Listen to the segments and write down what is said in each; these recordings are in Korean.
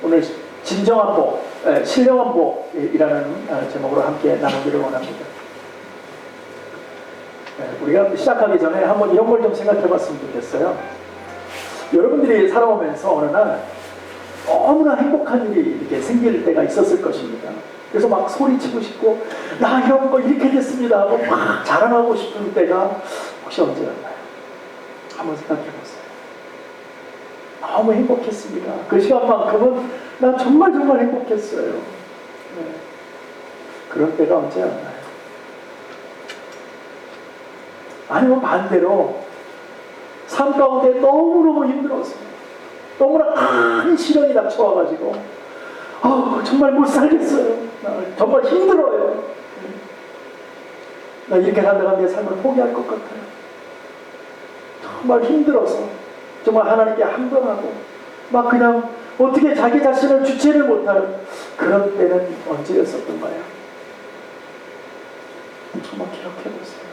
오늘 진정한 복, 신령한 복이라는 제목으로 함께 나누기를 원합니다. 우리가 시작하기 전에 한번 이런 걸 좀 생각해 봤으면 좋겠어요. 여러분들이 살아오면서 어느 날 너무나 행복한 일이 이렇게 생길 때가 있었을 것입니다. 그래서 막 소리치고 싶고 나 이런 거 이렇게 됐습니다 하고 막 자랑하고 싶은 때가 혹시 언제였나요? 한번 생각해 보세요. 너무 행복했습니다. 그 시간만큼은 난 정말 행복했어요. 그런 때가 언제였나요? 아니면 반대로 삶 가운데 너무너무 힘들어서 너무나 큰 시련이 닥쳐와가지고 정말 못 살겠어요. 정말 힘들어요. 나 이렇게 살다가 내 삶을 포기할 것 같아요. 정말 힘들어서 정말 하나님께 항변하고 막 그냥 어떻게 자기 자신을 주체를 못하는 그런 때는 언제였었던가요? 한번 기억해보세요.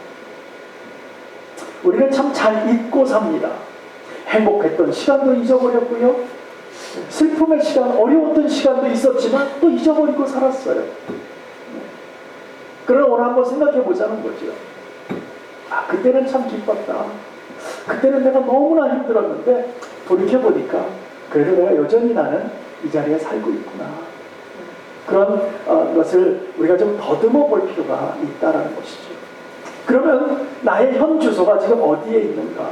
우리는 참 잘 잊고 삽니다. 행복했던 시간도 잊어버렸고요. 슬픔의 시간, 어려웠던 시간도 있었지만 또 잊어버리고 살았어요. 그러나 오늘 한번 생각해보자는 거죠. 그때는 참 기뻤다. 그때는 내가 너무나 힘들었는데 돌이켜보니까 그래도 내가 여전히 나는 이 자리에 살고 있구나. 그런 것을 우리가 좀 더듬어 볼 필요가 있다는 것이죠. 그러면 나의 현 주소가 지금 어디에 있는가?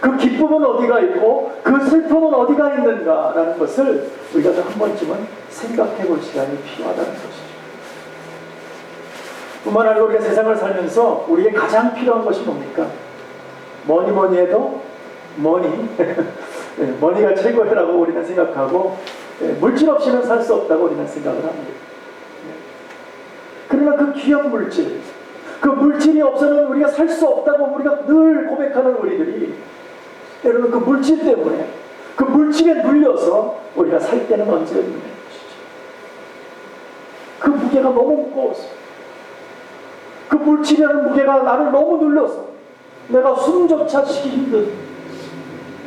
그 기쁨은 어디가 있고 그 슬픔은 어디가 있는가라는 것을 우리가 좀 한 번쯤은 생각해 볼 시간이 필요하다는 것이죠. 뿐만 아니라 우리가 세상을 살면서 우리에게 가장 필요한 것이 뭡니까? 뭐니 해도 머니가 최고라고 우리는 생각하고 물질 없이는 살 수 없다고 우리는 생각을 합니다. 그러나 그 귀한 물질, 그 물질이 없어는 우리가 살 수 없다고 우리가 늘 고백하는 우리들이 때로는 그 물질 때문에 그 물질에 눌려서 우리가 살 때는 언제였느냐 것이죠. 그 무게가 너무 무거워서 그 물질이라는 무게가 나를 너무 눌려서 내가 숨조차 쉬기 힘든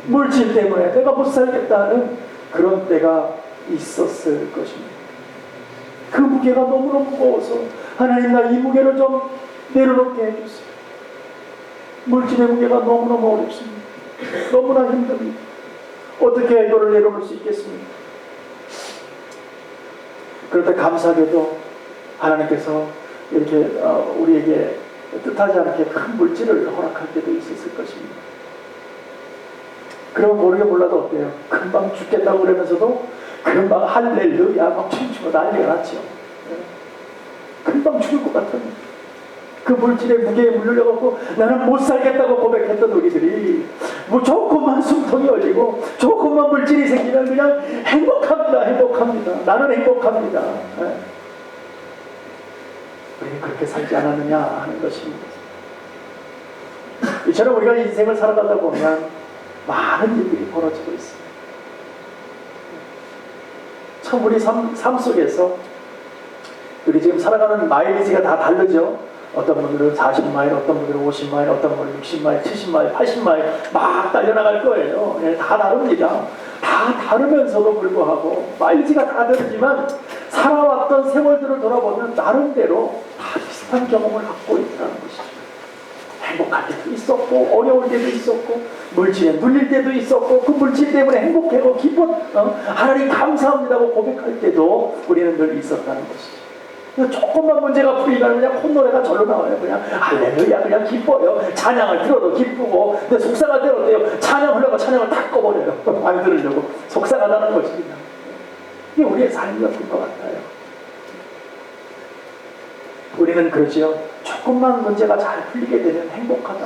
물질 때문에 내가 못 살겠다는 그런 때가 있었을 것입니다. 그 무게가 너무너무 무거워서 하나님 나 이 무게를 좀 내려놓게 해주세요. 물질의 무게가 너무너무 어렵습니다. 너무나 힘듭니다. 어떻게 이거를 내려놓을 수 있겠습니까? 그런데 감사하게도 하나님께서 이렇게 우리에게 뜻하지 않게 큰 물질을 허락할 때도 있었을 것입니다. 그럼 모르게 몰라도 어때요? 금방 죽겠다고 그러면서도 금방 할렐루야 막 춤추고 난리가 났죠. 금방 죽을 것 같은 그 물질의 무게에 물려갖고 나는 못 살겠다고 고백했던 우리들이 뭐 조금만 숨통이 열리고 조금만 물질이 생기면 그냥 행복합니다. 나는 행복합니다. 우리는 그렇게 살지 않았느냐 하는 것입니다. 이처럼 우리가 인생을 살아가다 보면 많은 일들이 벌어지고 있습니다. 참 우리 삶 속에서 우리 지금 살아가는 마일리지가 다 다르죠. 어떤 분들은 40마일, 어떤 분들은 50마일, 어떤 분들은 60마일, 70마일, 80마일 막 달려나갈 거예요. 다 다릅니다. 다 다르면서도 불구하고 마일리지가 다 다르지만 살아왔던 세월들을 돌아보면 나름대로 다 비슷한 경험을 갖고 있다는 것이죠. 행복할 때도 있었고 어려울 때도 있었고 물질에 눌릴 때도 있었고 그 물질 때문에 행복하고 하나님 감사합니다고 고백할 때도 우리는 늘 있었다는 것이죠. 조금만 문제가 풀리면 그냥 콧노래가 절로 나와요. 그냥 할렐루야 그냥 기뻐요. 찬양을 들어도 기쁘고 근데 속상할 때는 어때요? 찬양하려고 찬양을 다 꺼버려요. 안 들으려고 속상하다는 것입니다. 이게 우리의 삶이었을 것 같아요. 우리는 그러지요. 조금만 문제가 잘 풀리게 되면 행복하다.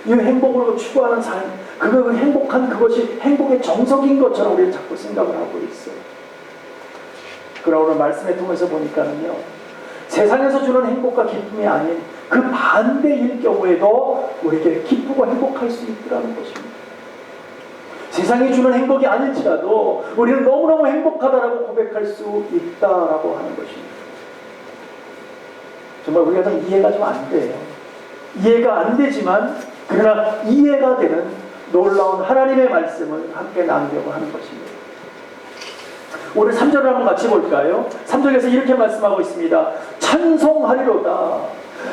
이 행복을 추구하는 삶, 그 행복한 그것이 행복의 정석인 것처럼 우리는 자꾸 생각을 하고 있어요. 그러나 오늘 말씀을 통해서 보니까는요, 세상에서 주는 행복과 기쁨이 아닌 그 반대일 경우에도 우리에게 기쁘고 행복할 수 있다는 것입니다. 세상이 주는 행복이 아닐지라도 우리는 너무너무 행복하다라고 고백할 수 있다라고 하는 것입니다. 정말 우리가 좀 이해가 좀 안 돼요. 이해가 안 되지만 그러나 이해가 되는 놀라운 하나님의 말씀을 함께 나누려고 하는 것입니다. 오늘 3절을 한번 같이 볼까요? 3절에서 이렇게 말씀하고 있습니다. 찬송하리로다.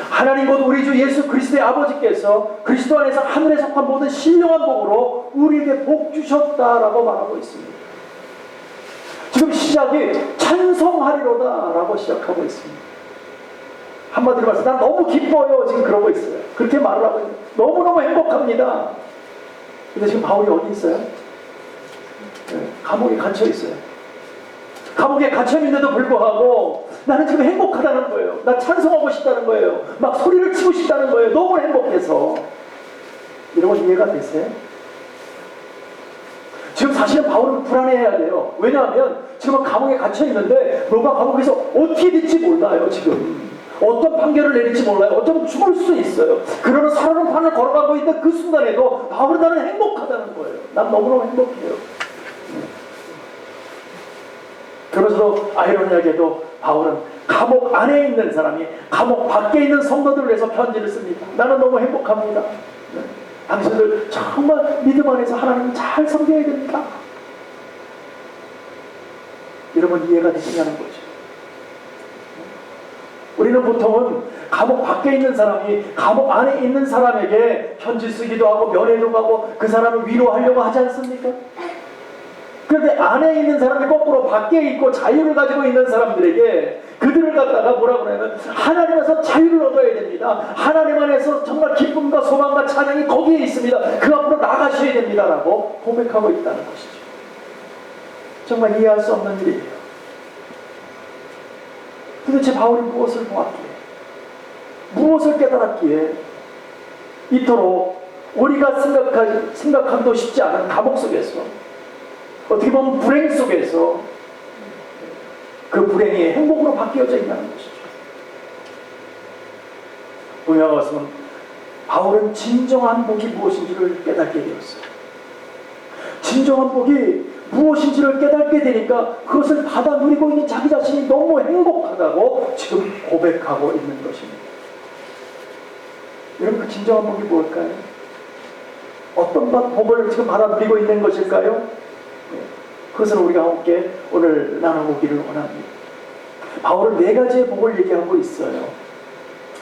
하나님 곧 우리 주 예수 그리스도의 아버지께서 그리스도 안에서 하늘에 속한 모든 신령한 복으로 우리에게 복 주셨다라고 말하고 있습니다. 지금 시작이 찬송하리로다 라고 시작하고 있습니다. 한마디로 말해서 난 너무 기뻐요 지금 그러고 있어요. 그렇게 말을 하고 있어요. 너무너무 행복합니다. 근데 지금 바울이 어디 있어요? 네, 감옥에 갇혀 있어요. 감옥에 갇혀 있는데도 불구하고 나는 지금 행복하다는 거예요. 나 찬송하고 싶다는 거예요. 막 소리를 치고 싶다는 거예요. 너무 행복해서. 이런 건 이해가 되세요? 지금 사실은 바울은 불안해해야 돼요. 왜냐하면 지금 감옥에 갇혀 있는데 뭔가 감옥에서 어떻게 될지 몰라요. 지금 어떤 판결을 내릴지 몰라요. 어쩌면 죽을 수 있어요. 그러는 살아는 판을 걸어가고 있는 그 순간에도 바울은 나는 행복하다는 거예요. 난 너무너무 행복해요. 그러면서도 아이러니하게도 바울은 감옥 안에 있는 사람이 감옥 밖에 있는 성도들을 위해서 편지를 씁니다. 나는 너무 행복합니다. 당신들 정말 믿음 안에서 하나님을 잘 섬겨야 됩니다. 여러분 이해가 되시냐는 거죠. 우리는 보통은 감옥 밖에 있는 사람이 감옥 안에 있는 사람에게 편지 쓰기도 하고 면회도 가고 그 사람을 위로하려고 하지 않습니까? 그런데 안에 있는 사람이 거꾸로 밖에 있고 자유를 가지고 있는 사람들에게 그들을 갖다가 뭐라 그러냐면 하나님에서 자유를 얻어야 됩니다. 하나님 안에서 정말 기쁨과 소망과 찬양이 거기에 있습니다. 그 앞으로 나가셔야 됩니다라고 고백하고 있다는 것이죠. 정말 이해할 수 없는 일이에요. 도대체 바울이 무엇을 보았기에 무엇을 깨달았기에 이토록 우리가 생각함도 쉽지 않은 감옥 속에서 어떻게 보면 불행 속에서 그 불행이 행복으로 바뀌어져 있다는 것이죠. 분명한 것은 바울은 진정한 복이 무엇인지를 깨닫게 되었어요. 진정한 복이 무엇인지를 깨닫게 되니까 그것을 받아 누리고 있는 자기 자신이 너무 행복하다고 지금 고백하고 있는 것입니다. 여러분 그 진정한 복이 무엇일까요? 어떤 복을 지금 받아 누리고 있는 것일까요? 그것은 우리가 함께 오늘 나눠보기를 원합니다. 바울은 4가지의 복을 얘기하고 있어요.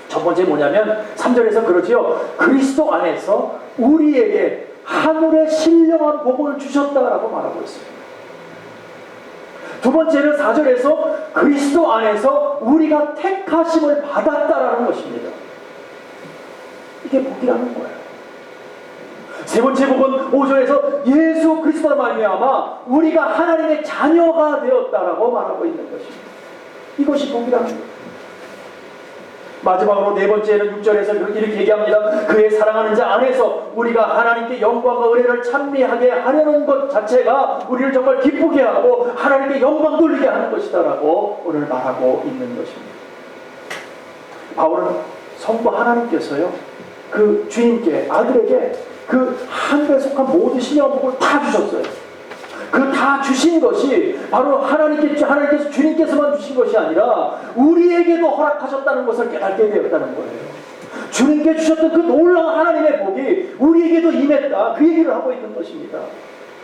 첫 번째 뭐냐면 3절에서 그러지요. 그리스도 안에서 우리에게 하늘의 신령한 복을 주셨다라고 말하고 있습니다. 두 번째는 4절에서 그리스도 안에서 우리가 택하심을 받았다라는 것입니다. 이게 복이라는 거예요. 세 번째 복은 5절에서 예수 그리스도로 말미암아 우리가 하나님의 자녀가 되었다라고 말하고 있는 것입니다. 이것이 복이라는 거예요. 마지막으로 4번째는 6절에서 이렇게 얘기합니다. 그의 사랑하는 자 안에서 우리가 하나님께 영광과 은혜를 찬미하게 하려는 것 자체가 우리를 정말 기쁘게 하고 하나님께 영광 돌리게 하는 것이다라고 오늘 말하고 있는 것입니다. 바울은 성부 하나님께서요 그 주인께 아들에게 그 하늘에 속한 모든 신령한 복을 다 주셨어요. 그 다 주신 것이 바로 하나님께서 주님께서만 주신 것이 아니라 우리에게도 허락하셨다는 것을 깨닫게 되었다는 거예요. 주님께 주셨던 그 놀라운 하나님의 복이 우리에게도 임했다. 그 얘기를 하고 있는 것입니다.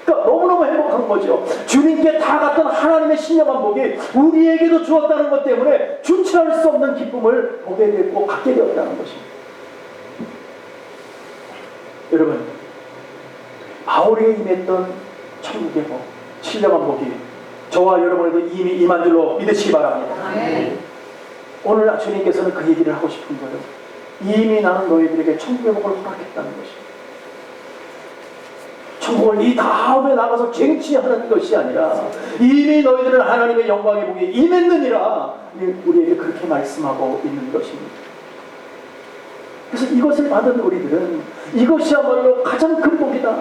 그러니까 너무너무 행복한 거죠. 주님께 다 갔던 하나님의 신령한 복이 우리에게도 주었다는 것 때문에 주체할 수 없는 기쁨을 보게 되고 갖게 되었다는 것입니다. 여러분, 바울에게 임했던 천국의 복, 신령한 복이 저와 여러분에도 이미 임한 줄로 믿으시기 바랍니다. 오늘 주님께서는 그 얘기를 하고 싶은 거예요. 이미 나는 너희들에게 천국의 복을 허락했다는 것입니다. 천국을 이 다음에 나가서 쟁취하는 것이 아니라 이미 너희들은 하나님의 영광의 복이 임했느니라 우리에게 그렇게 말씀하고 있는 것입니다. 그래서 이것을 받은 우리들은 이것이야말로 가장 큰 복이다.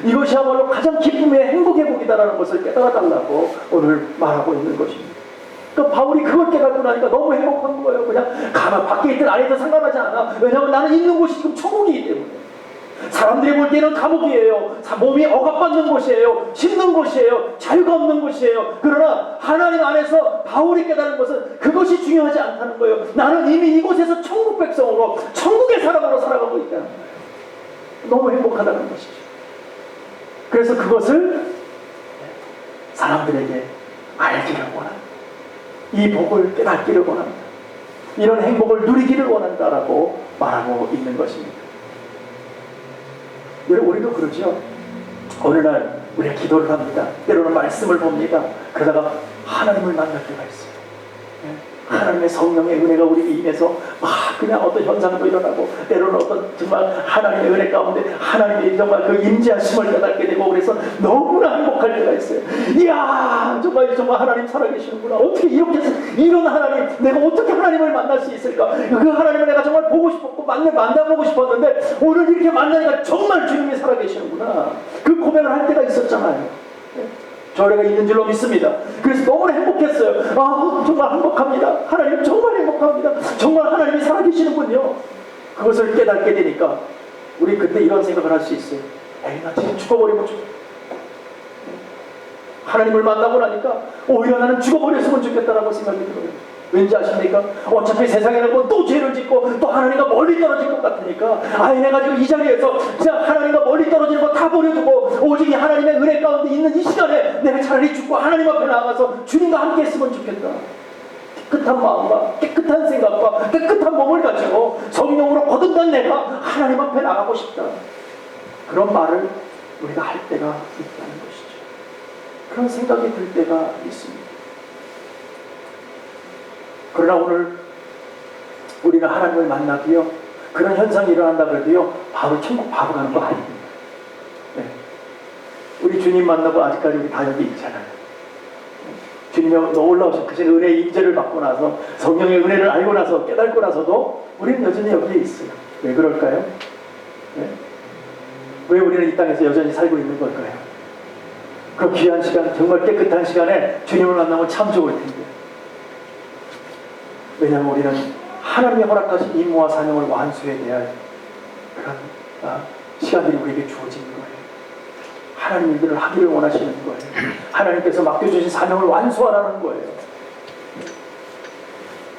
이것이야말로 가장 기쁨의 행복의 복이다라는 것을 깨달아달라고 오늘 말하고 있는 것입니다. 그러니까 바울이 그걸 깨닫고 나니까 너무 행복한 거예요. 그냥 가만 밖에 있든 안에 있든 상관하지 않아. 왜냐하면 나는 있는 곳이 지금 천국이기 때문에. 사람들이 볼 때는 감옥이에요. 몸이 억압받는 곳이에요. 힘든 곳이에요. 자유가 없는 곳이에요. 그러나 하나님 안에서 바울이 깨달은 것은 그것이 중요하지 않다는 거예요. 나는 이미 이곳에서 천국 백성으로 천국의 사람으로 살아가고 있다는 거예요. 너무 행복하다는 것이죠. 그래서 그것을 사람들에게 알기를 원한다. 이 복을 깨닫기를 원한다. 이런 행복을 누리기를 원한다라고 말하고 있는 것입니다. 우리도 그러죠. 어느 날 우리가 기도를 합니다. 때로는 말씀을 봅니다. 그러다가 하나님을 만날 때가 있어요. 하나님의 성령의 은혜가 우리에게 임해서 막 그냥 어떤 현상도 일어나고, 때로는 어떤 정말 하나님의 은혜 가운데 하나님의 정말 그 임재하심을 깨닫게 되고, 그래서 너무나 행복할 때가 있어요. 이야, 정말 하나님 살아계시는구나. 어떻게 이렇게 이런 하나님, 내가 어떻게 하나님을 만날 수 있을까? 그 하나님을 내가 정말 보고 싶었고 만나보고 싶었는데 오늘 이렇게 만나니까 정말 주님이 살아계시는구나. 그 고백을 할 때가 있었잖아요. 저희가 있는 줄로 믿습니다. 그래서 너무 행복했어요. 아, 정말 행복합니다. 하나님 정말 행복합니다. 정말 하나님이 살아계시는군요. 그것을 깨닫게 되니까 우리 그때 이런 생각을 할 수 있어요. 에이, 나 지금 죽어버리면 하나님을 만나고 나니까 오히려 나는 죽어버렸으면 좋겠다라고 생각이 들어요. 왠지 아십니까? 어차피 세상에는 또 죄를 짓고 또 하나님과 멀리 떨어질 것 같으니까, 아예 내가 지금 이 자리에서 그냥 하나님과 멀리 떨어지는 거 다 버려두고 오직 이 하나님의 은혜 가운데 있는 이 시간에 내가 차라리 죽고 하나님 앞에 나가서 주님과 함께 했으면 좋겠다. 깨끗한 마음과 깨끗한 생각과 깨끗한 몸을 가지고 성령으로 거듭난 내가 하나님 앞에 나가고 싶다. 그런 말을 우리가 할 때가 있다는 것이죠. 그런 생각이 들 때가 있습니다. 그러나 오늘 우리가 하나님을 만나도요, 그런 현상이 일어난다 그래도요, 바로 천국 바로 가는 거 아닙니다. 네. 우리 주님 만나고 아직까지 우리 다 여기 있잖아요. 주님이 올라오신 그 은혜의 임재를 받고 나서, 성령의 은혜를 알고 나서, 깨닫고 나서도 우리는 여전히 여기에 있어요. 왜 그럴까요? 네? 왜 우리는 이 땅에서 여전히 살고 있는 걸까요? 그 귀한 시간, 정말 깨끗한 시간에 주님을 만나면 참 좋을 텐데. 왜냐하면 우리는 하나님이 허락하신 임무와 사명을 완수해야 될 그런 시간들이 우리에게 주어진 거예요. 하나님 일들을 하기를 원하시는 거예요. 하나님께서 맡겨주신 사명을 완수하라는 거예요.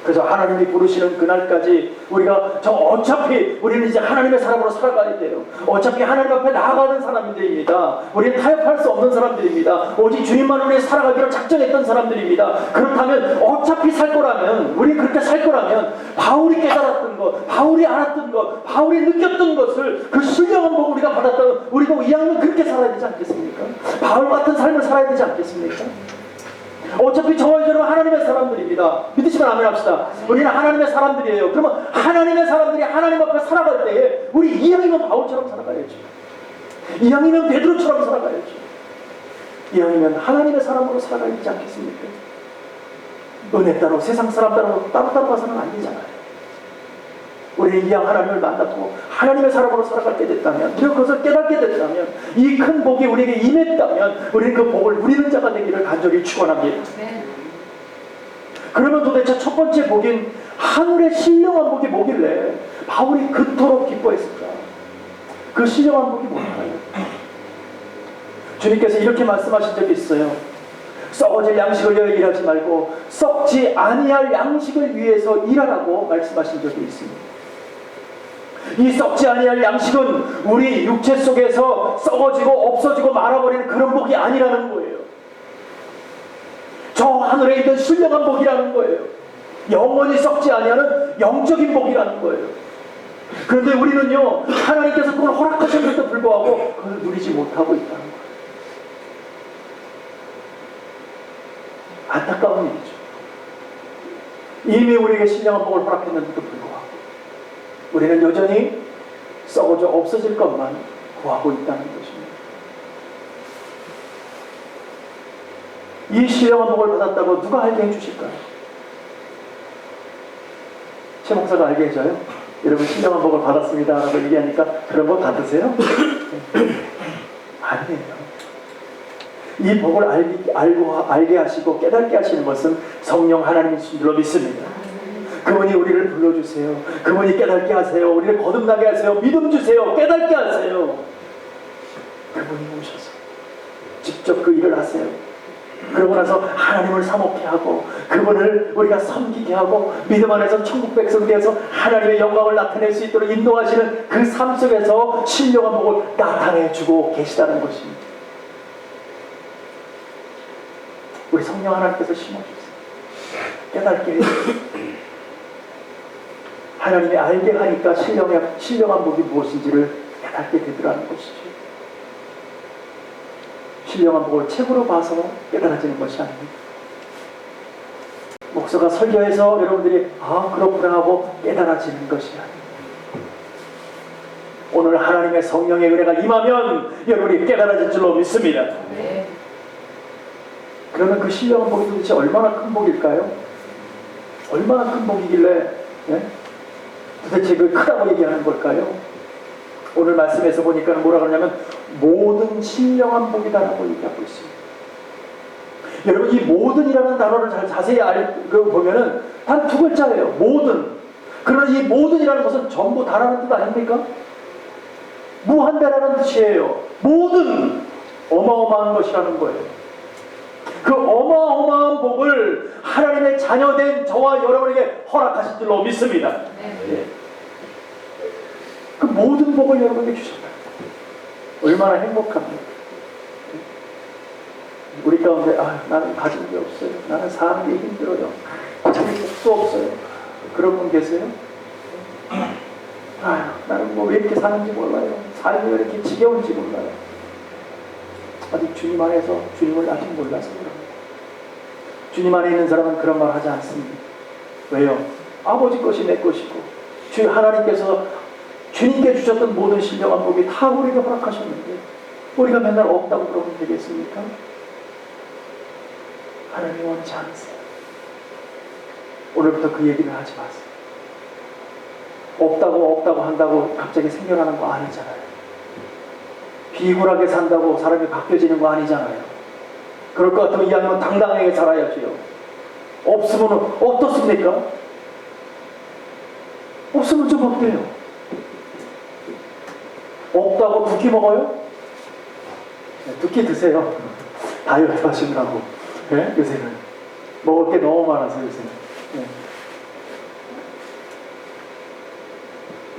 그래서 하나님이 부르시는 그날까지 우리가 어차피 우리는 이제 하나님의 사람으로 살아가야 돼요. 어차피 하나님 앞에 나아가는 사람들입니다. 우리는 타협할 수 없는 사람들입니다. 오직 주님만을 위해 살아가기로 작정했던 사람들입니다. 그렇다면 어차피 살 거라면, 우리 그렇게 살 거라면 바울이 깨달았던 것, 바울이 알았던 것, 바울이 느꼈던 것을, 그 신령한 복을 우리가 받았다면 우리도 이왕이면 그렇게 살아야 되지 않겠습니까? 바울 같은 삶을 살아야 되지 않겠습니까? 어차피 저와 저는 하나님의 사람들입니다. 믿으시면 아멘 합시다. 우리는 하나님의 사람들이에요. 그러면 하나님의 사람들이 하나님 앞에 살아갈 때에 우리 이왕이면 바울처럼 살아가야죠. 이왕이면 베드로처럼 살아가야죠. 이왕이면 하나님의 사람으로 살아가야 되지 않겠습니까? 은혜 따로 세상 사람 따로 가서는 안 되잖아요. 우리는 이왕 하나님을 만났고 하나님의 사람으로 살아가게 됐다면, 우리가 그것을 깨닫게 됐다면, 이 큰 복이 우리에게 임했다면 우리는 그 복을 누리는 자가 되기를 간절히 축원합니다. 그러면 도대체 첫 번째 복인 하늘의 신령한 복이 뭐길래 바울이 그토록 기뻐했을까? 그 신령한 복이 뭘까요? 주님께서 이렇게 말씀하신 적이 있어요. 썩어질 양식을 위하여 일하지 말고 썩지 아니할 양식을 위해서 일하라고 말씀하신 적이 있습니다. 이 썩지 아니할 양식은 우리 육체 속에서 썩어지고 없어지고 말아버리는 그런 복이 아니라는 거예요. 저 하늘에 있는 신령한 복이라는 거예요. 영원히 썩지 아니하는 영적인 복이라는 거예요. 그런데 우리는요, 하나님께서 그걸 허락하셨는데도 불구하고 그걸 누리지 못하고 있다는 거예요. 안타까운 일이죠. 이미 우리에게 신령한 복을 허락했는데도 불구하고 우리는 여전히 썩어져 없어질 것만 구하고 있다는 것입니다. 이 신령한 복을 받았다고 누가 알게 해주실까요? 최 목사가 알게 해줘요? 여러분 신령한 복을 받았습니다 라고 얘기하니까 그런 것 같으세요? 아니에요. 이 복을 알게 하시고 깨닫게 하시는 것은 성령 하나님이신 줄로 믿습니다. 그분이 우리를 불러주세요. 그분이 깨닫게 하세요. 우리를 거듭나게 하세요. 믿음 주세요. 깨닫게 하세요. 그분이 오셔서 직접 그 일을 하세요. 그러고 나서 하나님을 사모케 하고 그분을 우리가 섬기게 하고 믿음 안에서 천국 백성이 되어서 하나님의 영광을 나타낼 수 있도록 인도하시는 그 삶 속에서 신령한 복을 나타내주고 계시다는 것입니다. 우리 성령 하나님께서 심어주세요. 깨닫게 해주세요. 하나님이 알게 하니까 신령한 복이 무엇인지를 깨닫게 되더라는 것이죠. 신령한 복을 책으로 봐서 깨달아지는 것이 아닙니다. 목사가 설교해서 여러분들이 그렇구나 하고 깨달아지는 것이 아닙니다. 오늘 하나님의 성령의 은혜가 임하면 여러분이 깨달아질 줄로 믿습니다. 네. 그러면 그 신령한 복이 도대체 얼마나 큰 복일까요? 얼마나 큰 복이길래 도대체 그 크다고 얘기하는 걸까요? 오늘 말씀에서 보니까 뭐라 그러냐면 모든 신령한 복이다라고 얘기하고 있습니다. 여러분 이 모든이라는 단어를 잘 자세히 보면은 단 두 글자예요. 모든. 그러나 이 모든이라는 것은 전부 다라는 뜻 아닙니까? 무한대라는 뜻이에요. 모든 어마어마한 것이라는 거예요. 그 어마어마한 복을 하나님의 자녀된 저와 여러분에게 허락하신 줄로 믿습니다. 네. 그 모든 복을 여러분에게 주셨다. 얼마나 행복합니까? 우리 가운데 나는 가진 게 없어요. 나는 사는 게 힘들어요. 자기 복도 없어요. 그런 분 계세요? 나는 뭐 왜 이렇게 사는지 몰라요. 삶이 왜 이렇게 지겨운지 몰라요. 아직 주님 안에서 주님을 아직 몰라서 그럽니다. 주님 안에 있는 사람은 그런 말 하지 않습니다. 왜요? 아버지 것이 내 것이고 하나님께서 주님께 주셨던 모든 신령한 복이 다 우리에게 허락하셨는데 우리가 맨날 없다고 그러면 되겠습니까? 하나님이 원치 않으세요. 오늘부터 그 얘기를 하지 마세요. 없다고 한다고 갑자기 생겨나는 거 아니잖아요. 비굴하게 산다고 사람이 바뀌어지는 거 아니잖아요. 그럴 것 같으면 이왕이면 당당하게 살아야지요. 없으면 어떻습니까? 없으면 좀 어때요? 없다고 두 끼 먹어요? 두 끼 드세요. 다이어트 하시느라고. 네? 요새는 먹을 게 너무 많아서 요새는. 네.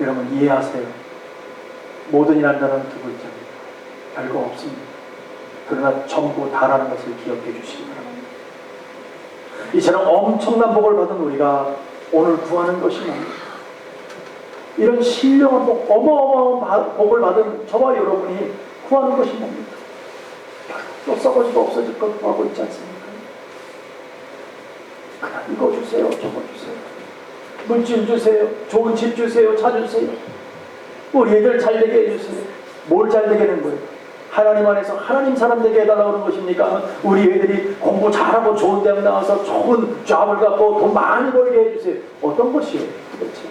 여러분 이해하세요. 모든이라는 단어는 두 글자입니다. 별거 없습니다. 그러나 전부 다라는 것을 기억해 주시기 바랍니다. 이처럼 엄청난 복을 받은 우리가 오늘 구하는 것이 뭡니까? 이런 신령한 복, 어마어마한 복을 받은 저와 여러분이 구하는 것이 뭡니까? 또 썩어지고 없어질 것 구하고 있지 않습니까? 그냥 이거 주세요, 저거 주세요. 물질 주세요, 좋은 집 주세요, 차 주세요. 우리 애들 잘 되게 해주세요. 뭘 잘 되게 하는 거예요? 하나님 안에서 하나님 사람 되게 해달라고 하는 것입니까? 우리 애들이 공부 잘하고 좋은 대학 나와서 좋은 잡을 갖고 돈 많이 벌게 해주세요. 어떤 것이에요 도대체?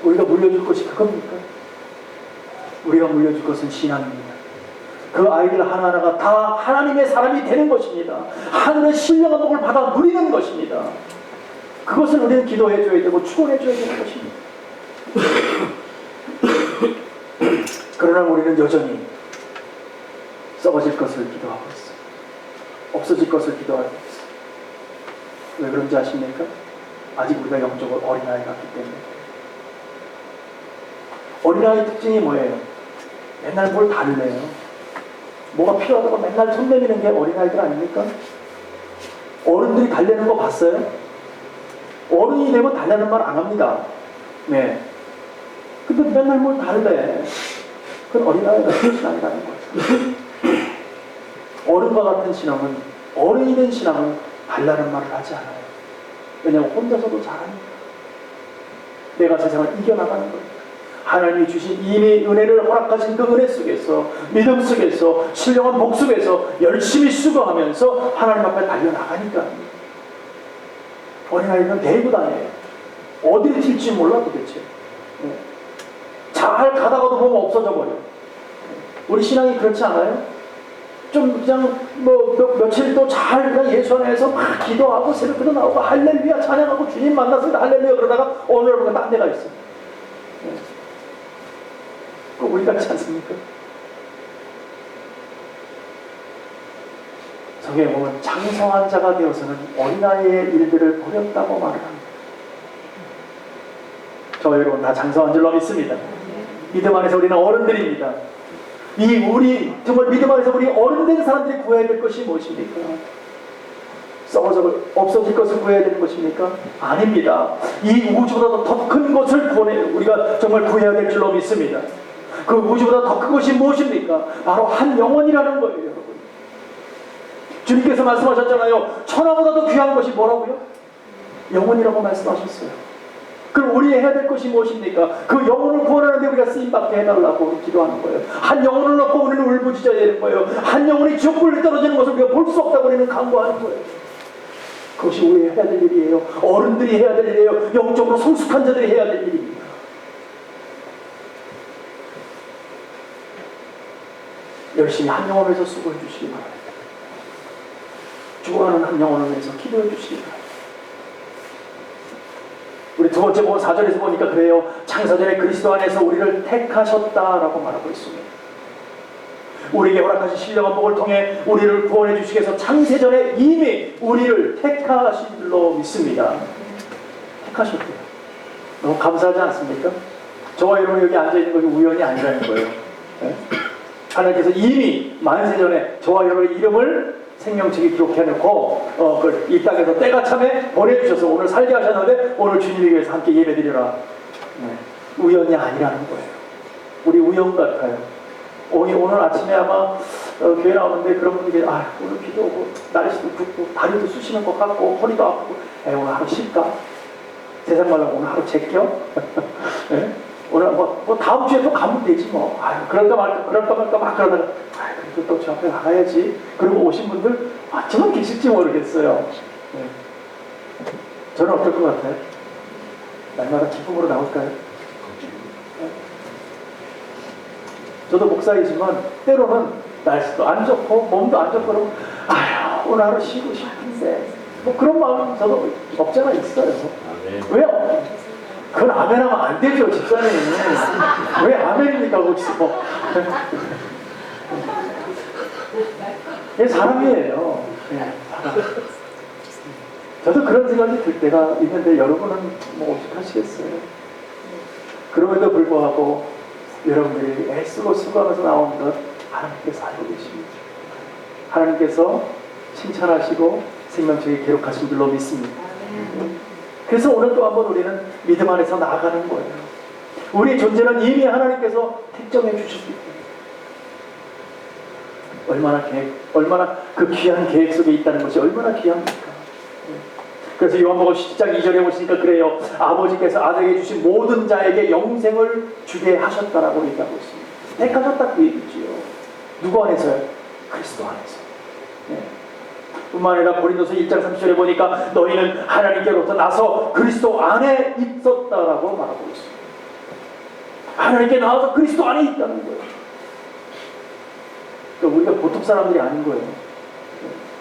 우리가 물려줄 것이 그겁니까? 우리가 물려줄 것은 신앙입니다. 그 아이들 하나하나가 다 하나님의 사람이 되는 것입니다. 하늘의 신령한 복을 받아 누리는 것입니다. 그것을 우리는 기도해 줘야 되고 축원해 줘야 되는 것입니다. 그러나 우리는 여전히 썩어질 것을 기도하고 있어요. 없어질 것을 기도하고 있어요. 왜 그런지 아십니까? 아직 우리가 영적으로 어린아이 같기 때문에. 어린아이 특징이 뭐예요? 맨날 뭘 달래요. 뭐가 필요하다고 맨날 손 내미는 게 어린아이들 아닙니까? 어른들이 달래는 거 봤어요? 어른이 되면 달라는 말 안 합니다. 네. 근데 맨날 뭘 달래. 그건 어린아이 같은 신앙이라는 거죠. 어른과 같은 신앙은, 어른이 된 신앙은 달라는 말을 하지 않아요. 왜냐하면 혼자서도 잘하니까. 내가 세상을 이겨나가는 거예요. 하나님이 주신 이미 은혜를 허락하신 그 은혜 속에서, 믿음 속에서, 신령한 복 속에서 열심히 수고하면서 하나님 앞에 달려나가니까. 어린아이는 데리고 다녀요. 어디를 튈지 몰라 도대체. 잘 가다가도 보면 없어져 버려. 우리 신앙이 그렇지 않아요? 좀 그냥 며칠 또 잘 그냥 예수 안에서 막 기도하고 새벽기도 나오고 할렐루야 찬양하고 주님 만났습니다 할렐루야 그러다가 어느 날 보면 딴 데가 있어. 그 우리 같지 않습니까? 성경에 보면 장성한 자가 되어서는 어린아이의 일들을 버렸다고 말을 합니다. 저 여러분 다 장성한 줄로 믿습니다. 믿음 안에서 우리는 어른들입니다. 우리 정말 믿음 안에서 우리 어른된 사람들이 구해야 될 것이 무엇입니까? 썩어서 없어질 것을 구해야 되는 것입니까? 아닙니다. 이 우주보다 더 큰 것을 우리가 정말 구해야 될 줄로 믿습니다. 그 우주보다 더 큰 것이 무엇입니까? 바로 한 영혼이라는 거예요, 여러분. 주님께서 말씀하셨잖아요. 천하보다 더 귀한 것이 뭐라고요? 영혼이라고 말씀하셨어요. 그럼 우리 해야 될 것이 무엇입니까? 그 영혼을 구원하는데 우리가 쓰임받게 해달라고 우리 기도하는 거예요. 한 영혼을 넣고 우리는 울부짖어야 되는 거예요. 한 영혼이 지옥불에 떨어지는 것을 우리가 볼 수 없다고 우리는 간구하는 거예요. 그것이 우리 해야 될 일이에요. 어른들이 해야 될 일이에요. 영적으로 성숙한 자들이 해야 될 일입니다. 열심히 한 영혼을 위해서 수고해 주시기 바랍니다. 죽어가는 한 영혼을 위해서 기도해 주시기 바랍니다. 우리 두 번째 본 4절에서 보니까 그래요. 창세전에 그리스도 안에서 우리를 택하셨다라고 말하고 있습니다. 우리에게 허락하신 신령한 복을 통해 우리를 구원해 주시기 위해서 창세전에 이미 우리를 택하신 줄로 믿습니다. 택하셨대요. 너무 감사하지 않습니까? 저와 여러분이 여기 앉아있는 것이 우연이 아니라는 거예요. 네? 하나님께서 이미 만세전에 저와 여러분의 이름을 생명책에 기록해놓고 이 땅에서 때가 참에 보내주셔서 오늘 살게 하셨는데 오늘 주님에게 위해서 함께 예배드리라. 네. 우연이 아니라는 거예요. 우리 우연 같아요. 오늘 아침에 아마 교회 나오는데 그런 분들이 오늘 비도 오고 날씨도 춥고 다리도 쑤시는 것 같고 허리도 아프고 오늘 하루 쉴까? 세상 말로 오늘 하루 제껴? 네? 오늘 뭐 다음 주에 또 가면 되지 뭐. 그럴까 말까 막 그러다가 그래도 또 저 앞에 나가야지. 그리고 오신 분들 어쩌면 계실지 모르겠어요. 네. 저는 어떨 것 같아요? 날마다 기쁨으로 나올까요? 네. 저도 목사이지만 때로는 날씨도 안 좋고 몸도 안 좋고 그러면 오늘 하루 쉬고 싶은데 뭐 그런 마음 저도 없잖아 있어요. 왜요? 그건 아멘하면 안 되죠, 집사님. 왜 아멘입니까, 거기서? 얘 사람이에요. 네, 사람. 저도 그런 생각이 들 때가 있는데 여러분은 뭐 오죽하시겠어요. 그럼에도 불구하고 여러분들이 애쓰고 수고하면서 나온 것 하나님께서 알고 계십니다. 하나님께서 칭찬하시고 생명책에 기록하신 줄로 믿습니다. 그래서 오늘 또 한번 우리는 믿음 안에서 나아가는 거예요. 우리의 존재는 이미 하나님께서 택정해 주셨기 때문에 얼마나 그 귀한 계획 속에 있다는 것이 얼마나 귀합니까? 그래서 요한복음 10장 2절에 보시니까 그래요. 아버지께서 아들에게 주신 모든 자에게 영생을 주게 하셨다라고 얘기하고 있습니다. 택하셨다 그 얘기지요. 누구 안에서요? 그리스도 안에서. 네. 뿐만 아니라 고린도서 1장 30절에 보니까 너희는 하나님께로부터 나서 그리스도 안에 있었다라고 말하고 있습니다. 하나님께 나와서 그리스도 안에 있다는 거예요. 그러니까 우리가 보통 사람들이 아닌 거예요.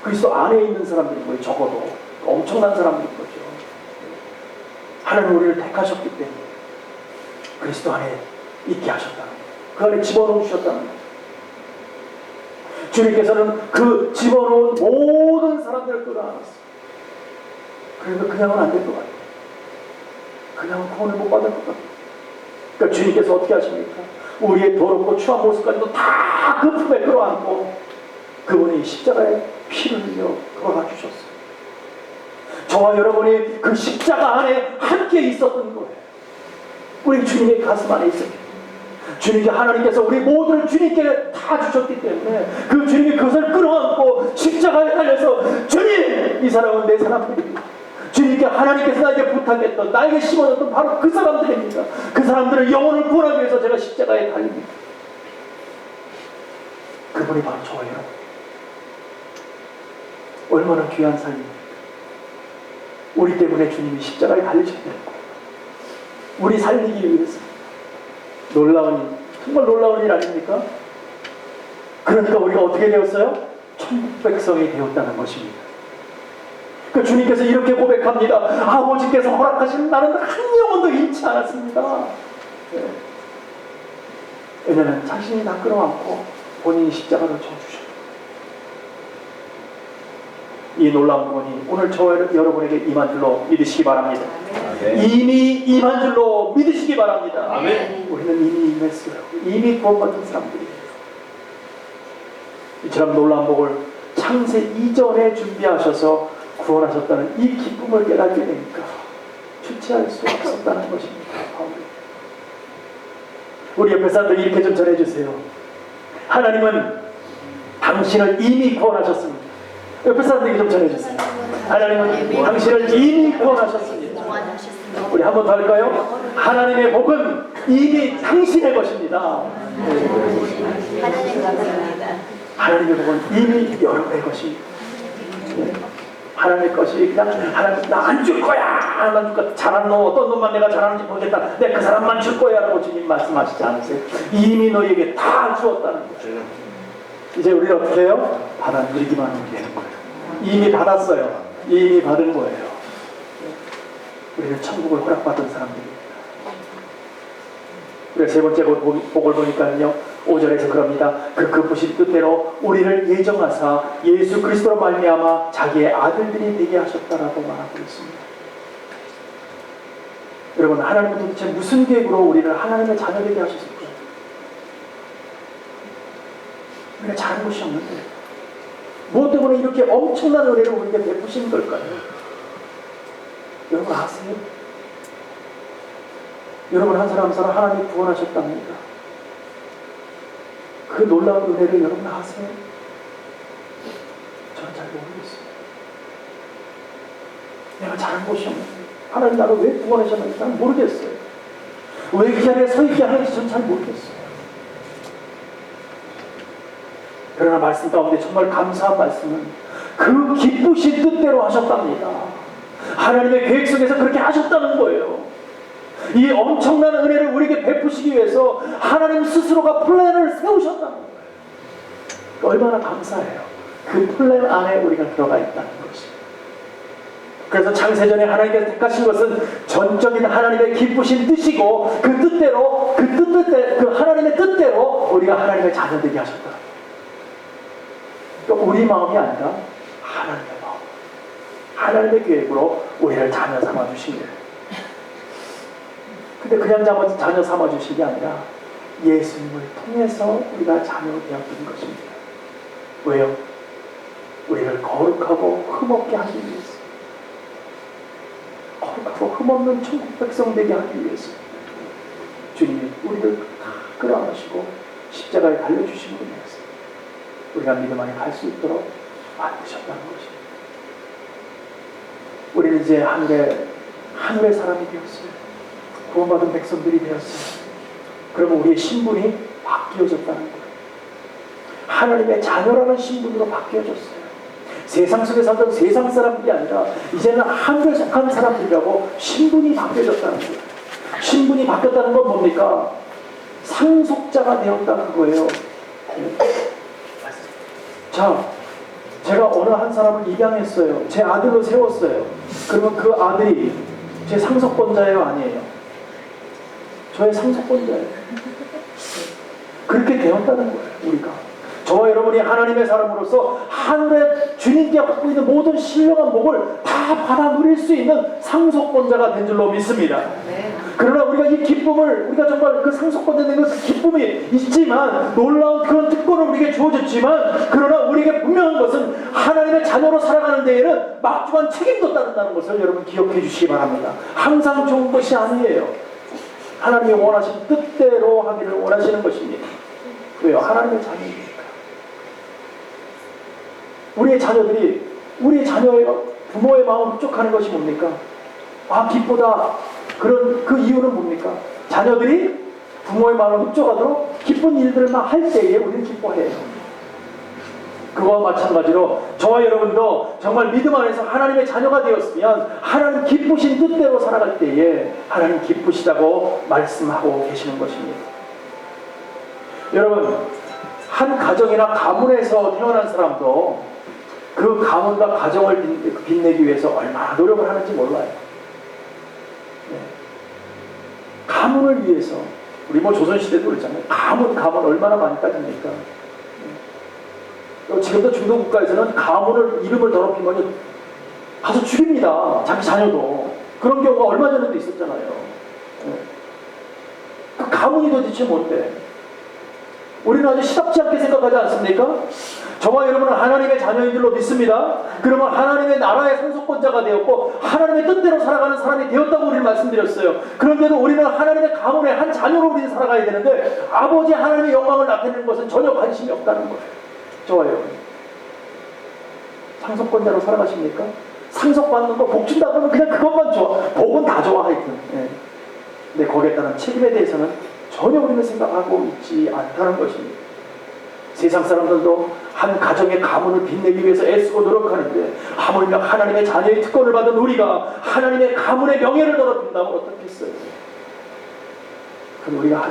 그리스도 안에 있는 사람들인 거예요. 적어도 엄청난 사람들인 거죠. 하나님 우리를 택하셨기 때문에 그리스도 안에 있게 하셨다는 거예요. 그 안에 집어넣어 주셨다는 거예요. 주님께서는 그 집어넣은 모든 사람들을 끌어안았어요. 그래서 그냥은 안 될 것 같아요. 그냥은 구원을 못 받을 것 같아요. 그러니까 주님께서 어떻게 하십니까? 우리의 더럽고 추한 모습까지도 다 그 품에 끌어안고 그분이 십자가에 피를 흘려 끌어가 주셨어요. 저와 여러분이 그 십자가 안에 함께 있었던 거예요. 우리 주님의 가슴 안에 있었기 때문에 주님께 하나님께서 우리 모두를 주님께 다 주셨기 때문에 그 주님이 그것을 끌어안고 십자가에 달려서 주님! 이 사람은 내 사람들입니다. 주님께 하나님께서 나에게 부탁했던 나에게 심어줬던 바로 그 사람들입니다. 그 사람들을 영혼을 구원하기 위해서 제가 십자가에 달립니다. 그분이 바로 저와 여러분. 얼마나 귀한 삶입니까? 우리 때문에 주님이 십자가에 달리셨다는 거예요. 우리 살리기 위해서. 정말 놀라운 일 아닙니까? 그러니까 우리가 어떻게 되었어요? 천국 백성이 되었다는 것입니다. 그 주님께서 이렇게 고백합니다. 아버지께서 허락하신 나는 한 영혼도 잃지 않았습니다. 네. 왜냐하면 자신이 다 끌어안고 본인이 십자가를 져주셨다. 이 놀라운 구원이 오늘 저와 여러분에게 임한 줄로 믿으시기 바랍니다. 아멘. 이미 임한 줄로 믿으시기 바랍니다. 아멘. 우리는 이미 임했어요. 이미 구원받은 사람들이에요. 이처럼 놀라운 복을 창세 이전에 준비하셔서 구원하셨다는 이 기쁨을 깨닫게 되니까 주체할 수 없었다는 것입니다. 우리 옆에 사람들 이렇게 좀 전해주세요. 하나님은 당신을 이미 구원하셨습니다. 옆에 사람들에게 좀 전해주세요. 하나님은 당신을 이미 구원하셨습니다. 우리 한 번 더 할까요? 하나님의 복은 이미 당신의 것입니다. 하나님의 복은 이미 여러분의 것입니다. 하나님의 것이 그냥 하나님 나 안 줄 거야, 안 줄 거야. 잘하는 놈 어떤 놈만 내가 잘하는지 모르겠다. 내가 그 사람만 줄 거야라고 주님 말씀하시지 않으세요? 이미 너에게 다 주었다는 거예요. 이제 우리는 어떻게 해요? 받아 누리기만 하면 되는 거예요. 이미 받았어요. 이미 받은 거예요. 우리는 천국을 허락받은 사람들입니다. 우리가 세 번째 복을 보니까요, 5절에서 그럽니다. 그 급부신 뜻대로 우리를 예정하사 예수 그리스도로 말미암아 자기의 아들들이 되게 하셨다라고 말하고 있습니다. 여러분, 하나님은 도대체 무슨 계획으로 우리를 하나님의 자녀 되게 하셨을까요? 우리가 잘한 것이 없는데 무엇 때문에 이렇게 엄청난 은혜를 우리에게 베푸신 걸까요? 여러분 아세요? 여러분 한 사람 한 사람 하나님이 구원하셨답니다. 그 놀라운 은혜를 여러분 아세요? 저는 잘 모르겠어요. 내가 잘한 것이 없는데 하나님 나를 왜 구원하셨는지 저는 모르겠어요. 왜 그 자리에 서 있게 하는지 저는 잘 모르겠어요. 그러나 말씀 가운데 정말 감사한 말씀은 그 기쁘신 뜻대로 하셨답니다. 하나님의 계획 속에서 그렇게 하셨다는 거예요. 이 엄청난 은혜를 우리에게 베푸시기 위해서 하나님 스스로가 플랜을 세우셨다는 거예요. 얼마나 감사해요. 그 플랜 안에 우리가 들어가 있다는 것이. 그래서 창세전에 하나님께서 택하신 것은 전적인 하나님의 기쁘신 뜻이고 그 뜻대로 그 하나님의 뜻대로 우리가 하나님의 자녀되게 하셨다. 그러니까 우리 마음이 아니라 하나님의 마음, 하나님의 계획으로 우리를 자녀 삼아 주신 거예요. 근데 그냥 자녀 삼아 주신 게 아니라 예수님을 통해서 우리가 자녀 되었던 것입니다. 왜요? 우리를 거룩하고 흠없게 하기 위해서, 거룩하고 흠없는 천국 백성 되게 하기 위해서 주님이 우리를 다 끌어안으시고 십자가에 달려주신 분이었어요. 우리가 믿음 안에 갈 수 있도록 만드셨다는 것입니다. 우리는 이제 하늘의 사람이 되었어요. 구원받은 백성들이 되었어요. 그러면 우리의 신분이 바뀌어졌다는 거예요. 하나님의 자녀라는 신분으로 바뀌어졌어요. 세상 속에 살던 세상 사람들이 아니라 이제는 하늘에 속한 사람들이라고 신분이 바뀌어졌다는 거예요. 신분이 바뀌었다는 건 뭡니까? 상속자가 되었다는 거예요. 자, 제가 어느 한 사람을 입양했어요. 제 아들로 세웠어요. 그러면 그 아들이 제 상속권자예요, 아니에요? 저의 상속권자예요. 그렇게 되었다는 거예요, 우리가. 저와 여러분이 하나님의 사람으로서 하늘의 주님께 갖고 있는 모든 신령한 복을 다 받아 누릴 수 있는 상속권자가 된 줄로 믿습니다. 그러나 우리가 이 기쁨을, 우리가 정말 그 상속권자 된 것은 기쁨이 있지만, 놀라운 그런 특권을 우리에게 주어졌지만, 그러나 우리에게 분명한 것은 하나님의 자녀로 살아가는 데에는 막중한 책임도 따른다는 것을 여러분 기억해 주시기 바랍니다. 항상 좋은 것이 아니에요. 하나님이 원하신 뜻대로 하기를 원하시는 것입니다. 왜요? 하나님의 자녀입니다. 우리의 자녀들이, 우리의 자녀의 부모의 마음을 흡족하는 것이 뭡니까? 기쁘다. 그 이유는 뭡니까? 자녀들이 부모의 마음을 흡족하도록 기쁜 일들만 할 때에 우리는 기뻐해요. 그거와 마찬가지로 저와 여러분도 정말 믿음 안에서 하나님의 자녀가 되었으면 하나님 기쁘신 뜻대로 살아갈 때에 하나님 기쁘시다고 말씀하고 계시는 것입니다. 여러분, 한 가정이나 가문에서 태어난 사람도 그 가문과 가정을 빛내기 위해서 얼마나 노력을 하는지 몰라요. 네. 가문을 위해서, 우리 조선시대도 그랬잖아요. 가문 얼마나 많이 따집니까? 네. 지금도 중동 국가에서는 가문을 이름을 더럽히면 가서 죽입니다. 자기 자녀도. 그런 경우가 얼마 전에도 있었잖아요. 네. 그 가문이 도대체 뭔데? 우리는 아주 시답지 않게 생각하지 않습니까? 저와 여러분은 하나님의 자녀인 줄로 믿습니다. 그러면 하나님의 나라의 상속권자가 되었고 하나님의 뜻대로 살아가는 사람이 되었다고 우리는 말씀드렸어요. 그런데도 우리는 하나님의 가문의 한 자녀로 우리는 살아가야 되는데 아버지 하나님의 영광을 나타내는 것은 전혀 관심이 없다는 거예요. 저와 여러분, 상속권자로 살아가십니까? 상속받는 거, 복 준다 그러면 그냥 그것만 좋아. 복은 다 좋아 하여튼. 예. 근데 거기에 따른 책임에 대해서는 전혀 우리는 생각하고 있지 않다는 것입니다. 세상 사람들도 한 가정의 가문을 빛내기 위해서 애쓰고 노력하는데 하물며 하나님의 자녀의 특권을 받은 우리가 하나님의 가문의 명예를 더럽힌다면 어떻겠어요? 그건 우리가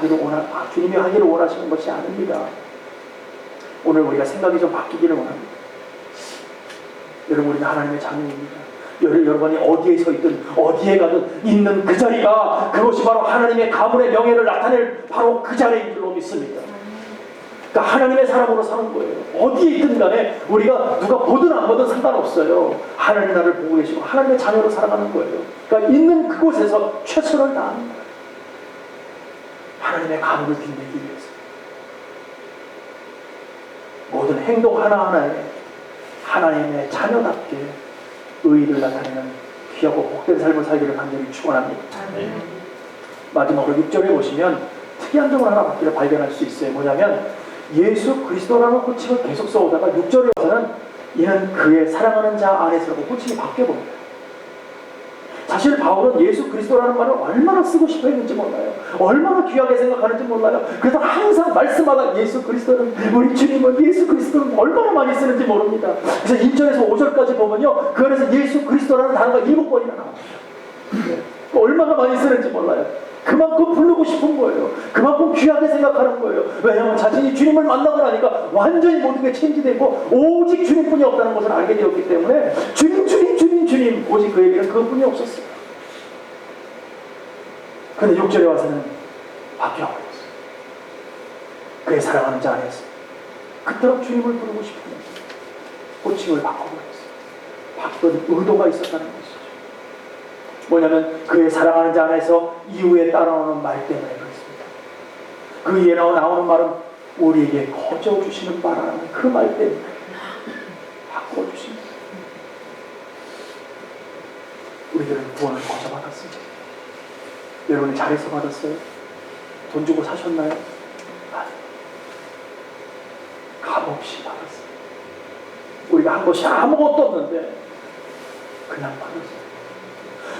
주님이 하기를 원하시는 것이 아닙니다. 오늘 우리가 생각이 좀 바뀌기를 원합니다. 여러분, 우리는 하나님의 자녀입니다. 여러분이 어디에 서 있든 어디에 가든 있는 그 자리가 그것이 바로 하나님의 가문의 명예를 나타낼 바로 그 자리인 줄로 믿습니다. 그러니까 하나님의 사람으로 사는 거예요. 어디에 있든 간에 우리가 누가 보든 안 보든 상관없어요. 하나님 나를 보고 계시고 하나님의 자녀로 살아가는 거예요. 그러니까 있는 그곳에서 최선을 다하는 거예요. 하나님의 가문을 빛내기 위해서. 모든 행동 하나하나에 하나님의 자녀답게 의의를 나타내는 귀하고 복된 삶을 살기를 간절히 축원합니다. 마지막으로 6절에 보시면 특이한 점을 하나 발견할 수 있어요. 뭐냐면 예수 그리스도라는 호칭을 계속 써오다가 6절에 와서는 이는 그의 사랑하는 자 안에서라고 호칭이 바뀌어버려요. 사실 바울은 예수 그리스도라는 말을 얼마나 쓰고 싶어 했는지 몰라요. 얼마나 귀하게 생각하는지 몰라요. 그래서 항상 말씀마다 예수 그리스도는, 우리 주님은 예수 그리스도는 얼마나 많이 쓰는지 모릅니다. 그래서 1절에서 5절까지 보면요, 그 안에서 예수 그리스도라는 단어가 7번이나 나옵니다. 얼마나 많이 쓰는지 몰라요. 그만큼 부르고 싶은 거예요. 그만큼 귀하게 생각하는 거예요. 왜냐하면 자신이 주님을 만나고 나니까 완전히 모든 게 체인지되고 오직 주님뿐이 없다는 것을 알게 되었기 때문에 주님 주님 주님 주님, 오직 그에게는 그것뿐이 없었어요. 그런데 6절에 와서는 바뀌어버렸어요. 그의 사랑하는 자 안에서 그토록 주님을 부르고 싶은 호칭을 바꿔버렸어요. 바꾼 의도가 있었다는 것이죠. 뭐냐면 그의 사랑하는 자 안에서 이후에 따라오는 말 때문에 그렇습니다. 그 이에 나오는 말은 우리에게 거저주시는 바라는 그 말 때문에 바꿔주십니다. 우리들은 구원을 거저받았습니다. 여러분이 잘해서 받았어요? 돈 주고 사셨나요? 아니, 값없이 받았어요. 우리가 한 것이 아무것도 없는데 그냥 받았어요.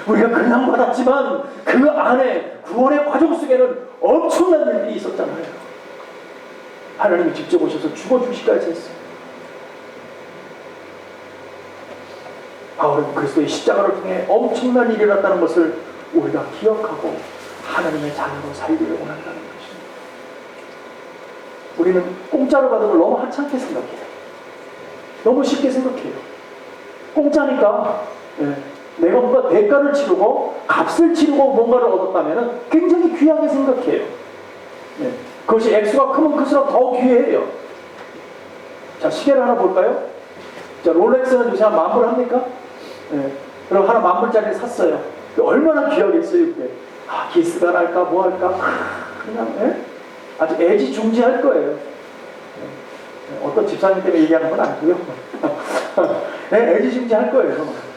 우리가 그냥 받았지만 그 안에 구원의 과정 속에는 엄청난 일들이 있었잖아요. 하나님이 직접 오셔서 죽어주시기까지 했어요. 바울은 그리스도의 십자가를 통해 엄청난 일이 일어났다는 것을 우리가 기억하고 하나님의 자녀로 살기를 원한다는 것입니다. 우리는 공짜로 받은 걸 너무 하찮게 생각해요. 너무 쉽게 생각해요. 공짜니까 내가 뭔가 대가를 치르고 값을 치르고 뭔가를 얻었다면 굉장히 귀하게 생각해요. 그것이 액수가 크면 클수록 더 귀해요. 자, 시계를 하나 볼까요? 자, 롤렉스는 요새 한 10,000불 합니까? 그럼 하나 10,000불짜리를 샀어요. 얼마나 귀하겠어요, 그때. 기스가 날까 뭐 할까 그냥 아주 애지중지할 거예요. 어떤 집사님 때문에 얘기하는 건 아니고요. 애지중지할 거예요.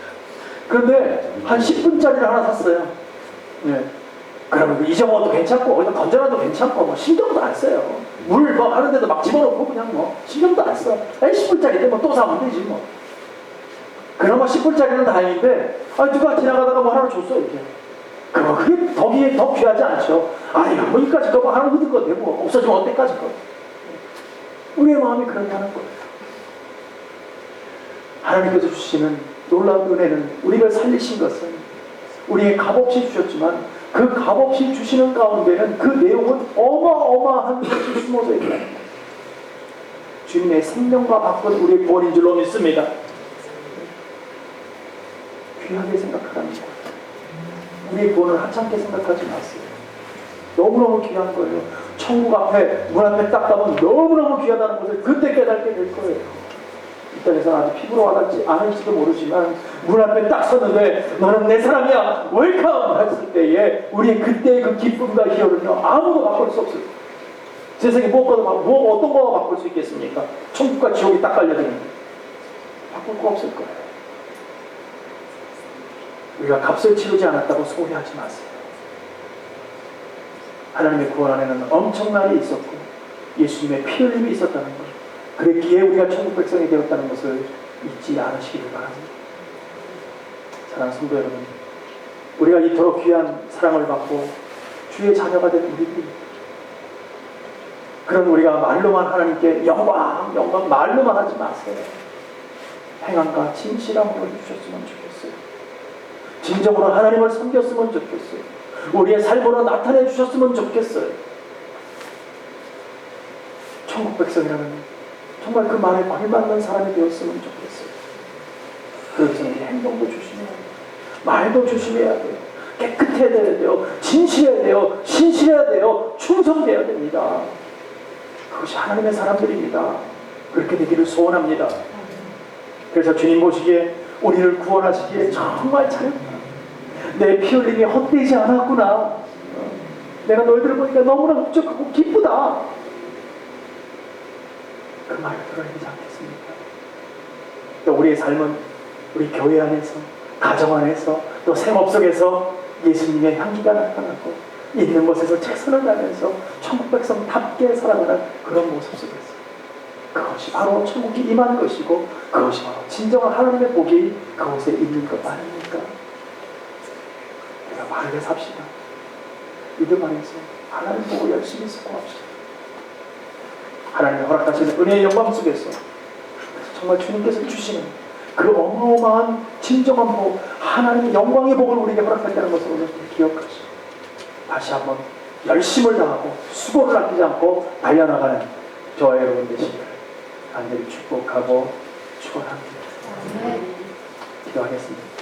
그런데 한 10분짜리를 하나 샀어요. 그러면 잊어먹어도 괜찮고 어디다 던져놔도 괜찮고 뭐 신경도 안 써요. 물 뭐 하는데도 막 집어넣고 그냥 뭐 신경도 안 써. 10불짜리인데 뭐 또 사면 되지 뭐. 그나마 10불짜리는 다행인데 누가 지나가다가 뭐 하나 줬어 이렇게. 그게 더 귀하지 않죠. 뭐 이까짓 거 뭐 하나 묻은 건데 뭐 없어지면 어때까짓 거. 우리의 마음이 그렇다는 거예요. 하나님께서 주시는 놀라운 은혜는 우리를 살리신 것은 우리의 값없이 주셨지만 그 값없이 주시는 가운데는 그 내용은 어마어마한 것이 숨어져 있다는 거예요. 주님의 생명과 바꾼 우리의 구원인 줄로 믿습니다. 귀하게 생각하라는 거예요. 우리의 구원을 하찮게 생각하지 마세요. 너무너무 귀한 거예요. 천국 앞에 문 앞에 딱 가면 너무너무 귀하다는 것을 그때 깨닫게 될 거예요. 이 땅에서 아직 피부로 와닿지 않을지도 모르지만 문 앞에 딱 섰는데 너는 내 사람이야 웰컴 했을 때에 우리의 그때의 그 기쁨과 희열은요 아무도 바꿀 수 없어요. 세상에 어떤 거가 바꿀 수 있겠습니까? 천국과 지옥이 딱 갈려지는데 바꿀 거 없을 거예요. 우리가 값을 치르지 않았다고 소리하지 마세요. 하나님의 구원 안에는 엄청난 일이 있었고 예수님의 피 흘림이 있었다는 것, 그랬기에 우리가 천국 백성이 되었다는 것을 잊지 않으시기를 바랍니다. 사랑하는 성도 여러분, 우리가 이토록 귀한 사랑을 받고 주의 자녀가 된 우리들이, 그런 우리가 말로만 하나님께 영광 말로만 하지 마세요. 행함과 진실함으로 주셨으면 좋겠어요. 진정으로 하나님을 섬겼으면 좋겠어요. 우리의 삶으로 나타내 주셨으면 좋겠어요. 천국 백성이라면 정말 그 말에 걸맞는 사람이 되었으면 좋겠어요. 그래서 우리 행동도 조심해야 돼요. 말도 조심해야 돼요. 깨끗해야 돼요. 진실해야 돼요. 신실해야 돼요. 충성돼야 됩니다. 그것이 하나님의 사람들입니다. 그렇게 되기를 소원합니다. 그래서 주님 보시기에 우리를 구원하시기에 정말 잘했구나. 내 피 흘림이 헛되지 않았구나. 내가 너희들을 보니까 너무나 목적하고 기쁘다. 그 말을 들어야 되지 않겠습니까? 또 우리의 삶은 우리 교회 안에서, 가정 안에서, 또 생업 속에서 예수님의 향기가 나타나고 있는 곳에서 최선을 다하면서 천국 백성답게 살아가는 그런 모습 속에서, 그것이 바로 천국이 임하는 것이고 그것이 바로 진정한 하나님의 복이 그곳에 있는 것 아닙니까? 우리가 바르게 삽시다. 믿음 안에서 하나님 보고 열심히 수고합시다. 하나님의 허락하시는 은혜의 영광 속에서 정말 주님께서 주시는 그 어마어마한 진정한 복, 하나님의 영광의 복을 우리에게 허락했다는 것을 오늘 기억하시고 다시 한번 열심을 다하고 수고를 아끼지 않고 달려나가는 저와 여러분 되시기를 간절히 축복하고 축원합니다. 기도하겠습니다.